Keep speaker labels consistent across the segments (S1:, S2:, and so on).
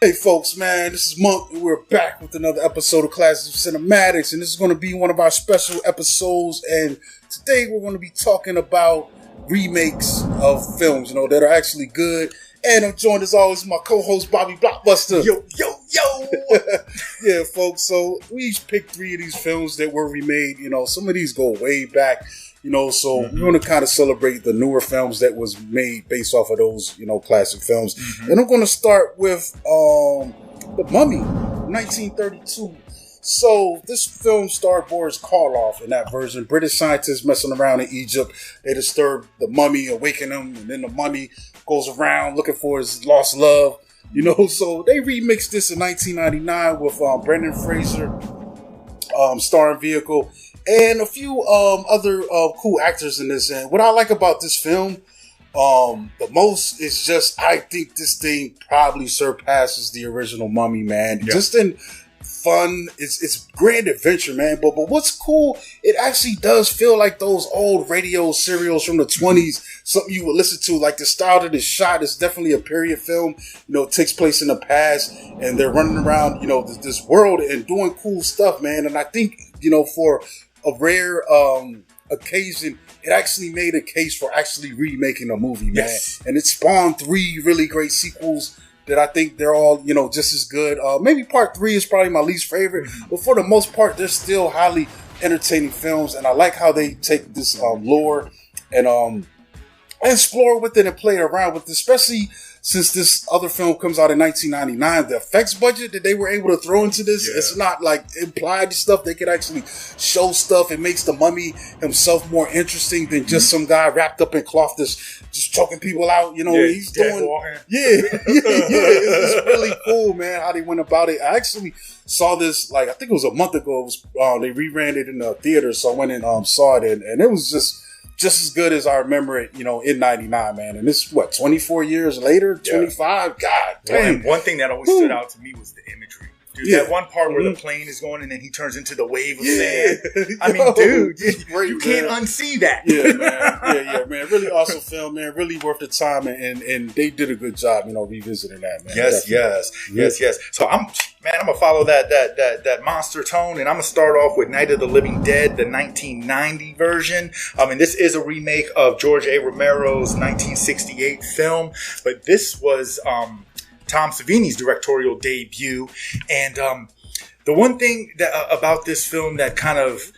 S1: Hey folks, man, this is Monk, and we're back with another episode of Classes of Cinematics, and this is going to be one of our special episodes, and today we're going to be talking about remakes of films, that are actually good, and I'm joined as always by my co-host, Bobby Blockbuster.
S2: Yo!
S1: Yeah, folks, so we each picked 3 of these films that were remade, some of these go way back, so we're going to kind of celebrate the newer films that was made based off of those, classic films. And I'm going to start with The Mummy, 1932. So this film starred Boris Karloff in that version. British scientists messing around in Egypt. They disturb the mummy, awaken him, and then the mummy goes around looking for his lost love. So they remixed this in 1999 with Brendan Fraser starring vehicle. And a few other cool actors in this. And what I like about this film the most is just, I think this thing probably surpasses the original Mummy, man. Yeah. Just in fun, it's grand adventure, man. But what's cool, it actually does feel like those old radio serials from the 20s, something you would listen to. Like the style that is shot is definitely a period film. It takes place in the past, and they're running around, this world and doing cool stuff, man. And I think, for a rare occasion, it actually made a case for actually remaking a movie, man. Yes. And it spawned 3 really great sequels that I think they're all, just as good. Maybe part 3 is probably my least favorite, but for the most part, they're still highly entertaining films. And I like how they take this lore and explore with it and play around with it, especially since this other film comes out in 1999. The effects budget that they were able to throw into this, it's not like implied stuff. They could actually show stuff. It makes the mummy himself more interesting than just some guy wrapped up in cloth that's just choking people out. He's doing... It's really cool, man, how they went about it. I actually saw this, I think it was a month ago. It was they reran it in the theater, so I went and saw it, and it was just as good as I remember it, in 99, man. And this, 24 years later? 25? God damn.
S2: One thing that always stood out to me was the imagery. Dude, that one part where the plane is going and then he turns into the wave of sand. I mean, dude, you can't unsee that.
S1: Yeah, man. Really awesome film, man. Really worth the time, and they did a good job, revisiting that, man.
S2: Yes. So I'm gonna follow that monster tone, and I'm gonna start off with Night of the Living Dead, the 1990 version. And this is a remake of George A. Romero's 1968 film, but this was Tom Savini's directorial debut. And the one thing about this film that kind of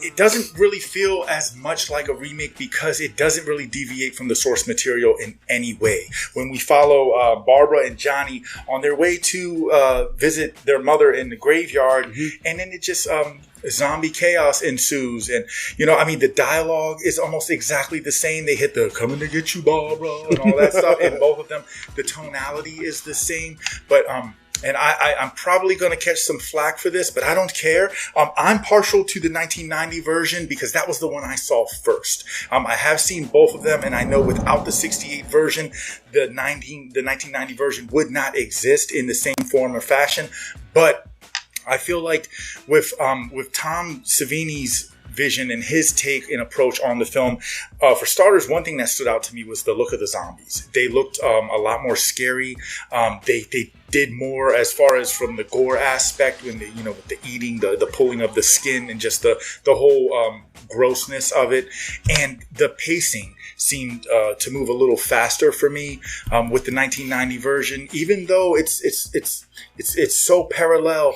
S2: it doesn't really feel as much like a remake because it doesn't really deviate from the source material in any way. When we follow Barbara and Johnny on their way to visit their mother in the graveyard, and then it just zombie chaos ensues. And the dialogue is almost exactly the same. They hit the "coming to get you, Barbara" and all that stuff in both of them. The tonality is the same, but and I'm probably going to catch some flack for this, but I don't care. I'm partial to the 1990 version because that was the one I saw first. I have seen both of them, and I know without the 68 version, the 1990 version would not exist in the same form or fashion. But I feel like with Tom Savini's vision and his take and approach on the film, for starters, one thing that stood out to me was the look of the zombies. They looked a lot more scary. They did more as far as from the gore aspect, when with the eating, the pulling of the skin, and just the whole grossness of it. And the pacing seemed to move a little faster for me with the 1990 version, even though it's so parallel.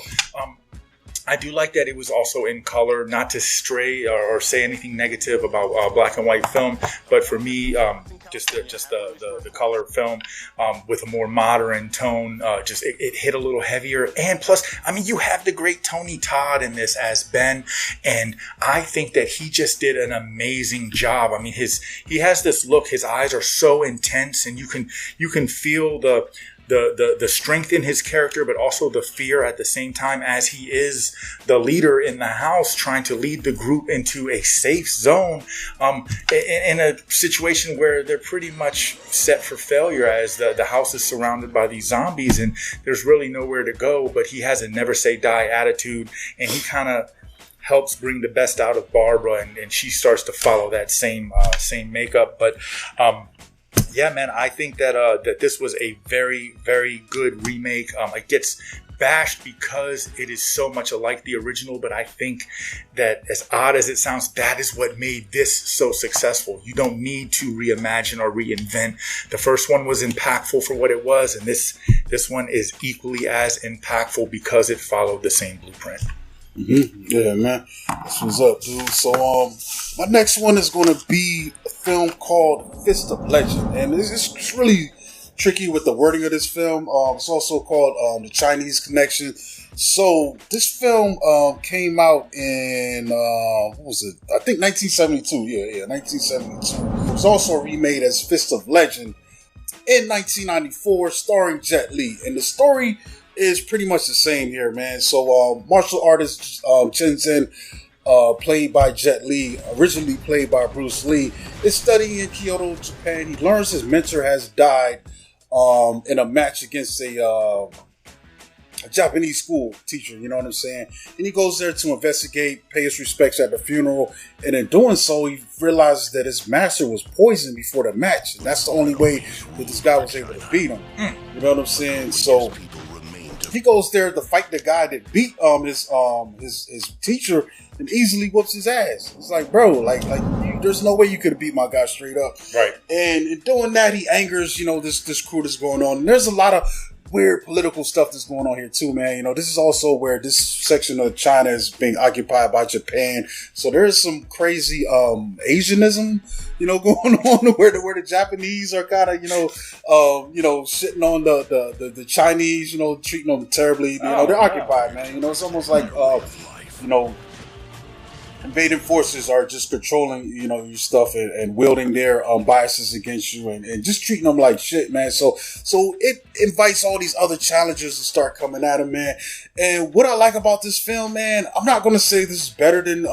S2: I do like that it was also in color, not to stray or say anything negative about black and white film, but for me, just the color film with a more modern tone, it hit a little heavier. And plus, you have the great Tony Todd in this as Ben, and I think that he just did an amazing job. He has this look. His eyes are so intense, and you can feel the strength in his character, but also the fear at the same time, as he is the leader in the house trying to lead the group into a safe zone in a situation where they're pretty much set for failure, as the house is surrounded by these zombies and there's really nowhere to go. But he has a never say die attitude, and he kind of helps bring the best out of Barbara, and she starts to follow that same makeup. But Yeah, man, I think that that this was a very, very good remake. It gets bashed because it is so much alike the original, but I think that, as odd as it sounds, that is what made this so successful. You don't need to reimagine or reinvent. The first one was impactful for what it was, and this one is equally as impactful because it followed the same blueprint.
S1: Mm-hmm. Yeah, man. That's what's up, dude. So, my next one is going to be a film called Fist of Legend, and it's really tricky with the wording of this film. It's also called The Chinese Connection. So this film came out in what was it? I think 1972. Yeah, 1972. It was also remade as Fist of Legend in 1994, starring Jet Li. And the story is pretty much the same here, man. So martial artist Chen Zhen, played by Jet Li, originally played by Bruce Lee, is studying in Kyoto, Japan. He learns his mentor has died in a match against a Japanese school teacher, you know what I'm saying? And he goes there to investigate, pay his respects at the funeral, and in doing so, he realizes that his master was poisoned before the match, and that's the only way that this guy was able to beat him. You know what I'm saying? So he goes there to fight the guy that beat his teacher and easily whoops his ass. It's like, bro, there's no way you could have beat my guy straight up.
S2: Right.
S1: And in doing that, he angers, this crew that's going on. And there's a lot of weird political stuff that's going on here too, man. This is also where this section of China is being occupied by Japan. So there's some crazy Asianism, going on where the Japanese are kind of, shitting on the Chinese, treating them terribly. They're occupied, man. It's almost like invading forces are just controlling, your stuff and wielding their biases against you and just treating them like shit, man. So it invites all these other challengers to start coming at him, man. And what I like about this film, man, I'm not going to say this is better than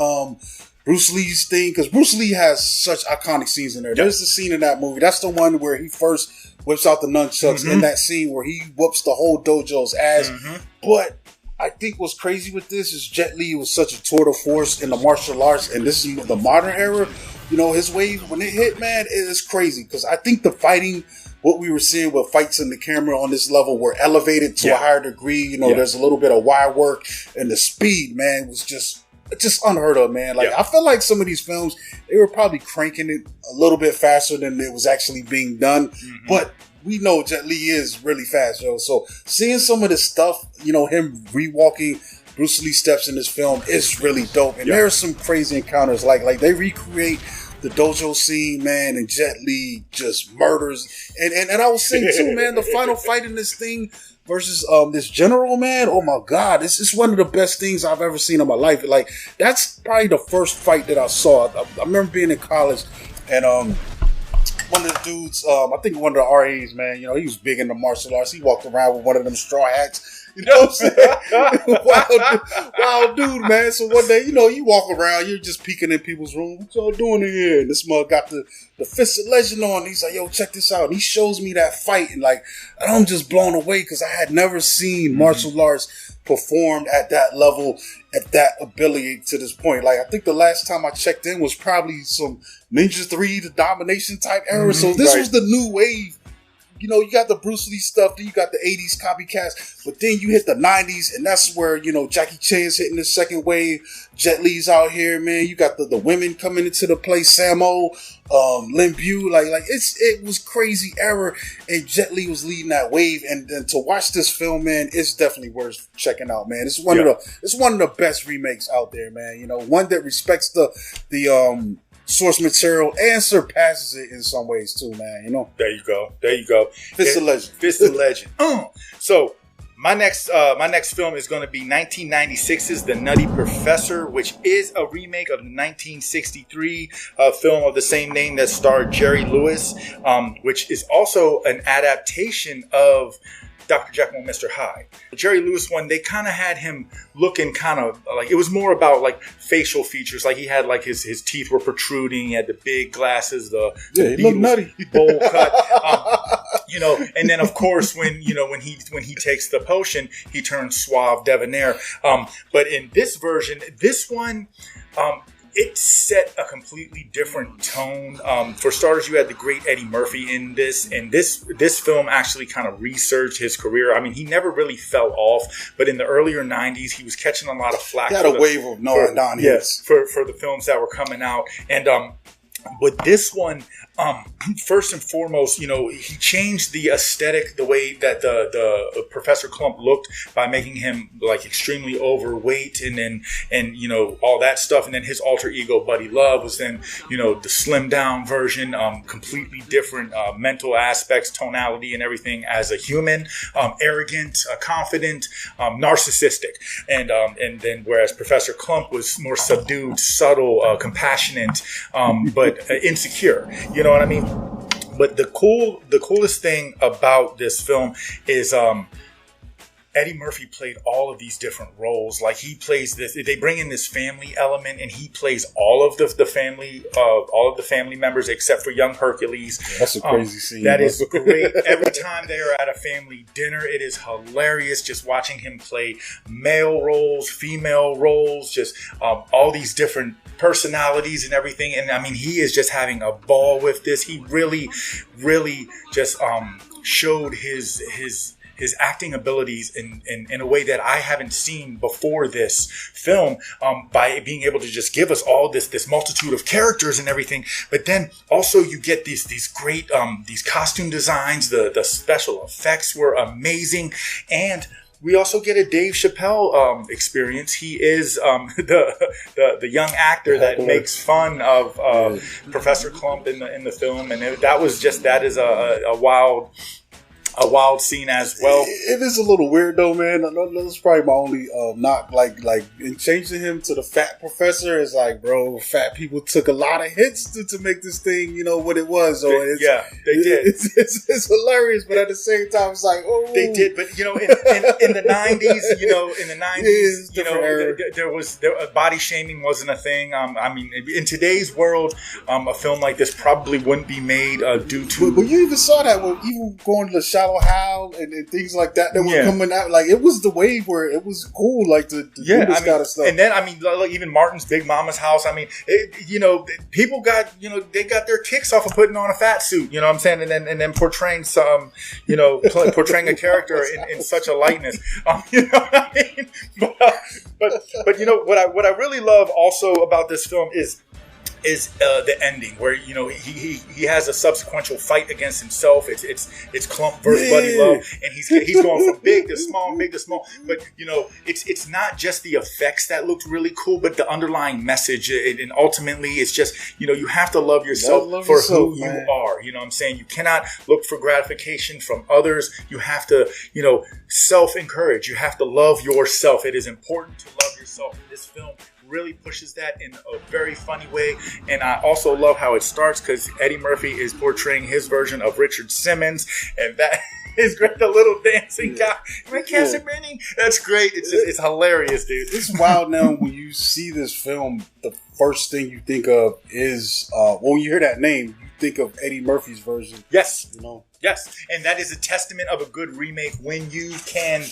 S1: Bruce Lee's thing, because Bruce Lee has such iconic scenes in there. There's the scene in that movie. That's the one where he first whips out the nunchucks in that scene where he whoops the whole dojo's ass. But I think what's crazy with this is Jet Li was such a tour de force in the martial arts, and this is the modern era. His wave, when it hit, man, it is crazy. Because I think the fighting, what we were seeing with fights in the camera on this level were elevated to a higher degree. There's a little bit of wire work, and the speed, man, was just unheard of, man. I feel like some of these films, they were probably cranking it a little bit faster than it was actually being done. But we know Jet Li is really fast, yo. So seeing some of this stuff, him rewalking Bruce Lee steps in this film is really dope. And there are some crazy encounters, like they recreate the dojo scene, man, and Jet Li just murders. And I was saying too, man, the final fight in this thing versus this general, man, oh my God, this is one of the best things I've ever seen in my life. That's probably the first fight that I saw. I remember being in college, and one of the dudes, I think one of the RAs, man, he was big into martial arts. He walked around with one of them straw hats. You know what I'm saying? wild dude, man. So one day, you walk around, you're just peeking in people's room. What y'all doing in here? And this mug got the Fist of Legend on. He's like, yo, check this out. And he shows me that fight. And I'm just blown away because I had never seen martial arts performed at that level, at that ability to this point. I think the last time I checked in was probably some Ninja 3, the Domination type era. So this was the new wave. You got the Bruce Lee stuff, then you got the 80s copycats, but then you hit the 90s, and that's where, Jackie Chan's hitting the second wave, Jet Li's out here, man. You got the women coming into the play, Sammo, Lin Bu, it was crazy era, and Jet Li was leading that wave, and to watch this film, man, it's definitely worth checking out, man. It's one of the best remakes out there, man. One that respects the source material and surpasses it in some ways too, man.
S2: There you go.
S1: Fist of Legend.
S2: Fist of Legend. So my next film is going to be 1996's The Nutty Professor, which is a remake of the 1963 film of the same name that starred Jerry Lewis, which is also an adaptation of Dr. Jekyll and Mr. Hyde. The Jerry Lewis one, they kind of had him looking kind of it was more about facial features. He had his teeth were protruding, he had the big glasses,
S1: he looked nutty,
S2: bowl cut, and then of course when he takes the potion, he turns suave, debonair. But in this version, this one, it set a completely different tone. For starters, you had the great Eddie Murphy in this, and this film actually kind of resurged his career. I mean, he never really fell off, but in the earlier 90s, he was catching a lot of flack.
S1: He had a wave of non-hits.
S2: For the films that were coming out. And with this one, first and foremost, you know, he changed the aesthetic, the way that the Professor Klump looked by making him like extremely overweight and you know, all that stuff. And then his alter ego, Buddy Love, was then, you know, the slimmed down version, completely different mental aspects, tonality and everything as a human, arrogant, confident, narcissistic. And then whereas Professor Klump was more subdued, subtle, compassionate, but insecure. You know what I mean? But the coolest thing about this film is Eddie Murphy played all of these different roles. Like he plays this, they bring in this family element, and he plays all of the family members except for young Hercules.
S1: Yeah, that's a crazy scene.
S2: That is great. Every time they are at a family dinner, it is hilarious just watching him play male roles, female roles, just all these different personalities and everything. And I mean, he is just having a ball with this. He really, really just showed his acting abilities in a way that I haven't seen before this film, by being able to just give us all this multitude of characters and everything. But then also you get these great these costume designs. The special effects were amazing, and we also get a Dave Chappelle experience. He is the young actor that makes fun of Professor Klump in the film, and that is a wild scene as well.
S1: It is a little weird though, man. That's probably my only not like in changing him to the fat professor is like, bro, fat people took a lot of hits to make this thing, you know, what it was. So
S2: they did.
S1: It's hilarious, but at the same time, it's like, oh,
S2: they did. But you know, in the 90s, you know, there was body shaming wasn't a thing. I mean, in today's world, a film like this probably wouldn't be made due to.
S1: But you even saw that when even going to the Shallow Hal and things like that were coming out. Like, it was the wave where it was cool, like to do this kind of stuff.
S2: And then, I mean, like even Martin's Big Mama's House. I mean, you know, people got, you know, they got their kicks off of putting on a fat suit. You know what I'm saying? And then portraying some, you know, portraying a character in such a lightness. You know what I mean? But you know what I really love also about this film is the ending, where, you know, he has a subsequential fight against himself. It's Klump versus Buddy Love, and he's going from big to small, big to small. But you know, it's not just the effects that looked really cool, but the underlying message. And ultimately, it's just, you know, you have to love yourself who you are. You know what I'm saying? You cannot look for gratification from others. You have to, you know, self-encourage. You have to love yourself. It is important to love yourself. This film really pushes that in a very funny way. And I also love how it starts, because Eddie Murphy is portraying his version of Richard Simmons, and that is great. The little dancing guy, that's great. It's hilarious, dude.
S1: It's wild now when you see this film. The first thing you think of is when you hear that name, you think of Eddie Murphy's version.
S2: Yes,
S1: you know.
S2: Yes, and that is a testament of a good remake when you can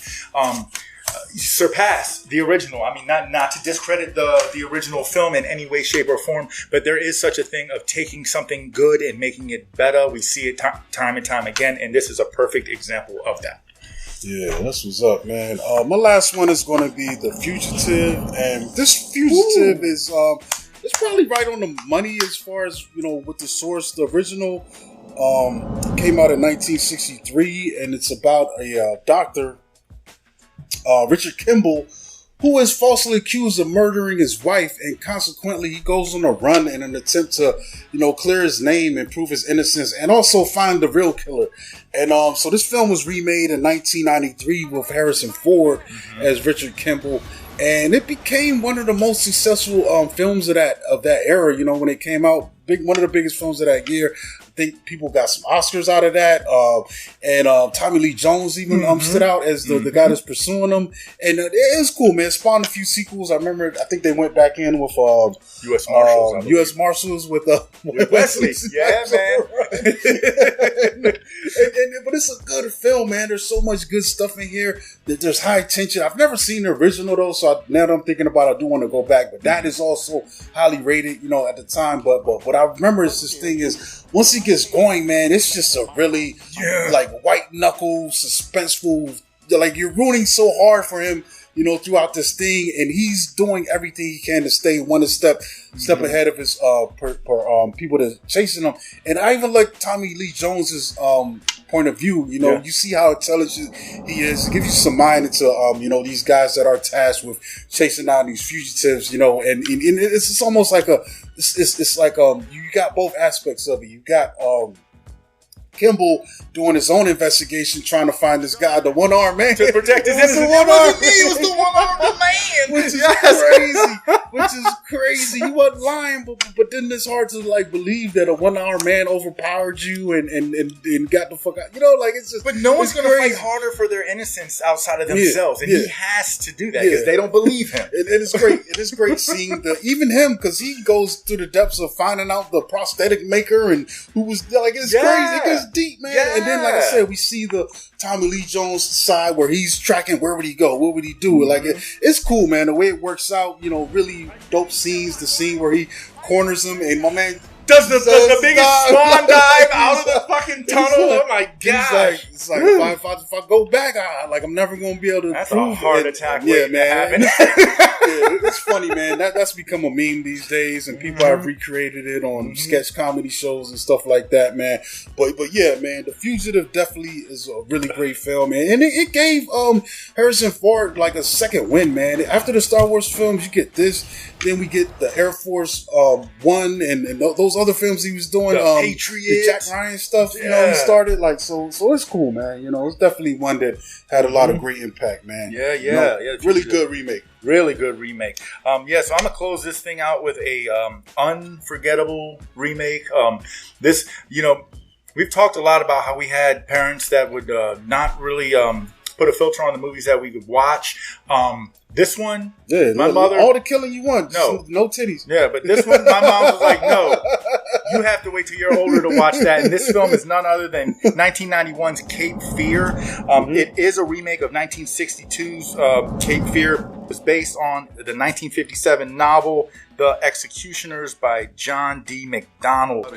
S2: surpass the original. I mean, not to discredit the original film in any way, shape, or form, but there is such a thing of taking something good and making it better. We see it time and time again, and this is a perfect example of that.
S1: Yeah, that's what's up, man. My last one is going to be The Fugitive, and this Fugitive is it's probably right on the money as far as, you know, with the source. The original came out in 1963, and it's about a doctor, Richard Kimball, who is falsely accused of murdering his wife, and consequently he goes on a run in an attempt to, you know, clear his name and prove his innocence, and also find the real killer. And so this film was remade in 1993 with Harrison Ford as Richard Kimball, and it became one of the most successful films of that era. You know, when it came out, one of the biggest films of that year. I think people got some Oscars out of that, and Tommy Lee Jones even stood out as the guy that's pursuing them, and it was cool, man. It spawned a few sequels. I think they went back in with
S2: U.S. Marshals,
S1: U.S. Marshals with
S2: Wesley, yeah, man.
S1: But it's a good film, man. There's so much good stuff in here. There's high tension. I've never seen the original though, so So now that I'm thinking about it, I do want to go back. But that is also highly rated, at the time. But what I remember is this thing is, once he gets going, man, it's just a really, like, white knuckle, suspenseful, like, you're rooting so hard for him, throughout this thing, and he's doing everything he can to stay one step ahead of his people that are chasing him. And I even like Tommy Lee Jones's point of view. You see how intelligent he is. It gives you some mind into these guys that are tasked with chasing down these fugitives. And it's almost like it's like you got both aspects of it. You got Kimball doing his own investigation, trying to find this guy, the one-armed man,
S2: to protect his innocence.
S1: It was the one-armed man, which is crazy. Which is crazy. He wasn't lying, but then it's hard to like believe that a one-armed man overpowered you and got the fuck out. It's just.
S2: But no one's going to fight harder for their innocence outside of themselves, and he has to do that because they don't believe him.
S1: And it's great. It is great seeing even him, because he goes through the depths of finding out the prosthetic maker and who was like. It's crazy. It gets deep, man. Yeah. And then, like I said, we see the Tommy Lee Jones side where he's tracking where would he go, what would he do. Like it's cool, man. The way it works out, really dope scenes. The scene where he corners him and my man
S2: does the biggest swan dive out of the fucking tunnel. Oh my god!
S1: It's like if I go back, I'm never gonna be able to.
S2: That's a heart attack.
S1: Yeah, man. It's funny, man. That's become a meme these days, and people have recreated it on sketch comedy shows and stuff like that, man. But yeah, man, The Fugitive definitely is a really great film, man, and it gave Harrison Ford like a second win, man. After the Star Wars films, you get this, then we get the Air Force One and those other films he was doing,
S2: Patriot,
S1: the Jack Ryan stuff. He started so it's cool, man. It's definitely one that had a lot of great impact, man.
S2: Yeah.
S1: Really good remake.
S2: Really good remake. So I'm gonna close this thing out with a unforgettable remake. This, we've talked a lot about how we had parents that would not really put a filter on the movies that we could watch. This one, my mother,
S1: all the killing you want, no titties.
S2: Yeah, but this one, my mom was like, no, you have to wait till you're older to watch that. And this film is none other than 1991's Cape Fear. It is a remake of 1962's Cape Fear. It was based on the 1957 novel The Executioners by John D. MacDonald.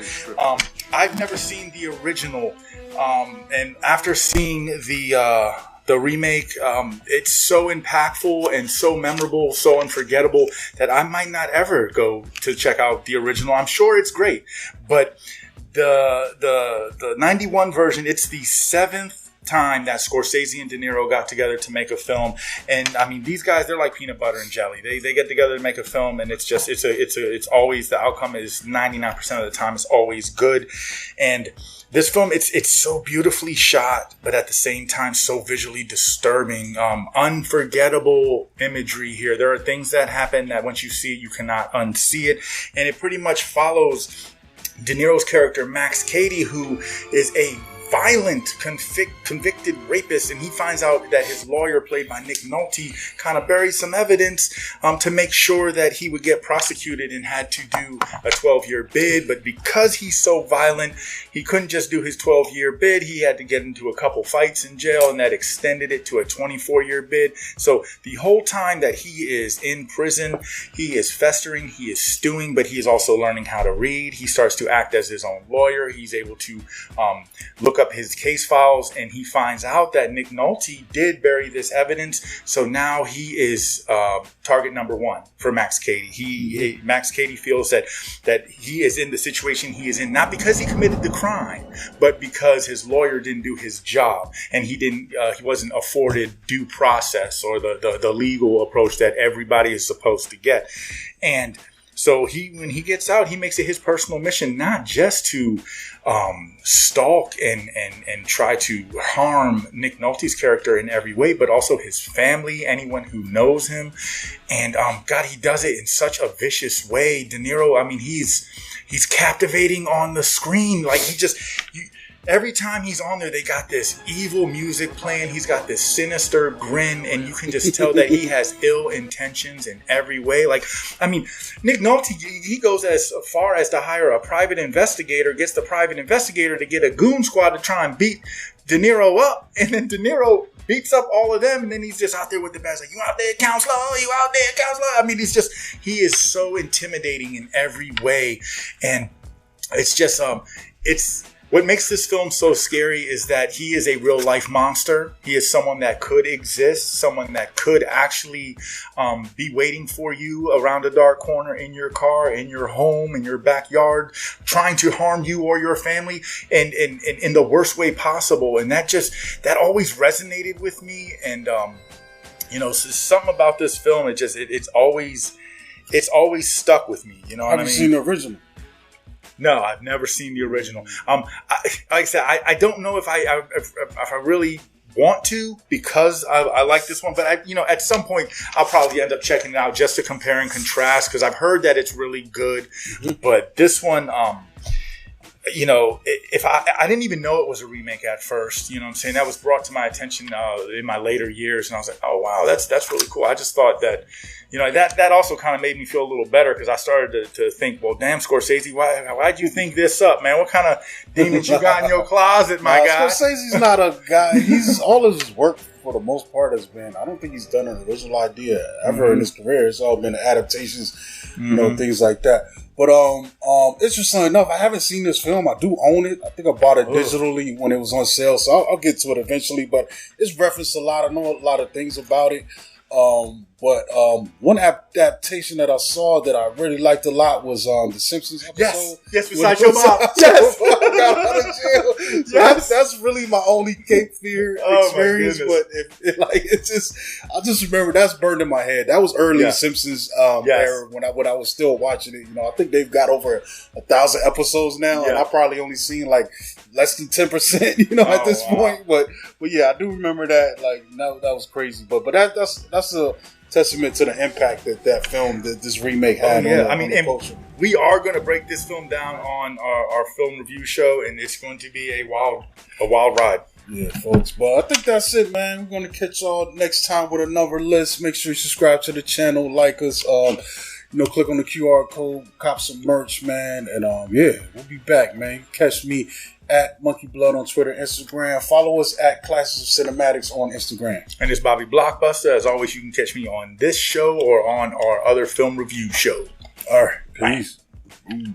S2: I've never seen the original, and after seeing the remake, it's so impactful and so memorable, so unforgettable that I might not ever go to check out the original. I'm sure it's great, but the 91 version, it's the seventh time that Scorsese and De Niro got together to make a film. And I mean, these guys, they're like peanut butter and jelly. They get together to make a film, and it's always, the outcome is 99% of the time it's always good. And this film, it's so beautifully shot, but at the same time so visually disturbing. Unforgettable imagery here. There are things that happen that once you see it, you cannot unsee it. And it pretty much follows De Niro's character Max Cady, who is a violent, convicted rapist, and he finds out that his lawyer, played by Nick Nolte, kind of buried some evidence to make sure that he would get prosecuted, and had to do a 12-year bid. But because he's so violent, he couldn't just do his 12-year bid. He had to get into a couple fights in jail, and that extended it to a 24-year bid. So the whole time that he is in prison, he is festering, he is stewing, but he is also learning how to read. He starts to act as his own lawyer. He's able to look up his case files, and he finds out that Nick Nolte did bury this evidence. So now he is target number one for Max Cady. Max Cady feels that he is in the situation he is in, not because he committed the crime, but because his lawyer didn't do his job, and he wasn't afforded due process or the legal approach that everybody is supposed to get. And so when he gets out, he makes it his personal mission not just to stalk and try to harm Nick Nolte's character in every way, but also his family, anyone who knows him. And God, he does it in such a vicious way. De Niro, I mean, he's captivating on the screen. Like every time he's on there, they got this evil music playing. He's got this sinister grin, and you can just tell that he has ill intentions in every way. Like, I mean, Nick Nolte, he goes as far as to hire a private investigator, gets the private investigator to get a goon squad to try and beat De Niro up, and then De Niro beats up all of them, and then he's just out there with the bats like, you out there, counselor? You out there, counselor? I mean, he is so intimidating in every way, and it's just, it's what makes this film so scary is that he is a real life monster. He is someone that could exist, someone that could actually be waiting for you around a dark corner in your car, in your home, in your backyard, trying to harm you or your family, and in the worst way possible. And that always resonated with me. And something about this film, it's always stuck with me. You know what I mean?
S1: Have you seen the original?
S2: No, I've never seen the original. Like I said, I don't know if I really want to, because I like this one. But at some point I'll probably end up checking it out just to compare and contrast, because I've heard that it's really good. But this one, if I didn't even know it was a remake at first. You know what I'm saying? That was brought to my attention in my later years, and I was like, oh wow, that's really cool. I just thought that, that also kind of made me feel a little better, because I started to think, well, damn, Scorsese, why'd you think this up, man? What kind of demons you got in your closet, my guy?
S1: Scorsese's not a guy. He's all of his work for the most part has been, I don't think he's done an original idea ever in his career. It's all been adaptations, things like that. But interesting enough, I haven't seen this film. I do own it. I think I bought it digitally when it was on sale, so I'll get to it eventually. But it's referenced a lot. I know a lot of things about it. But one adaptation that I saw that I really liked a lot was the Simpsons episode.
S2: Yes, beside your mom. Yes,
S1: got out of jail. So that's really my only Cape Fear experience. But I just remember that's burned in my head. That was early Simpsons era when I was still watching it. I think they've got over 1,000 episodes now, and I probably only seen like less than 10%. At this point. But yeah, I do remember that. Like, that was crazy. But that's a testament to the impact that film, that this remake had on the culture.
S2: We are going to break this film down on our film review show, and it's going to be a wild ride.
S1: Yeah, folks. But I think that's it, man. We're going to catch y'all next time with another list. Make sure you subscribe to the channel, like us, click on the QR code, cop some merch, man. And we'll be back, man. You can catch me at Monkey Blood on Twitter, Instagram. Follow us at Classes of Cinematics on Instagram.
S2: And it's Bobby Blockbuster. As always, you can catch me on this show or on our other film review show.
S1: All right. Peace. Bye.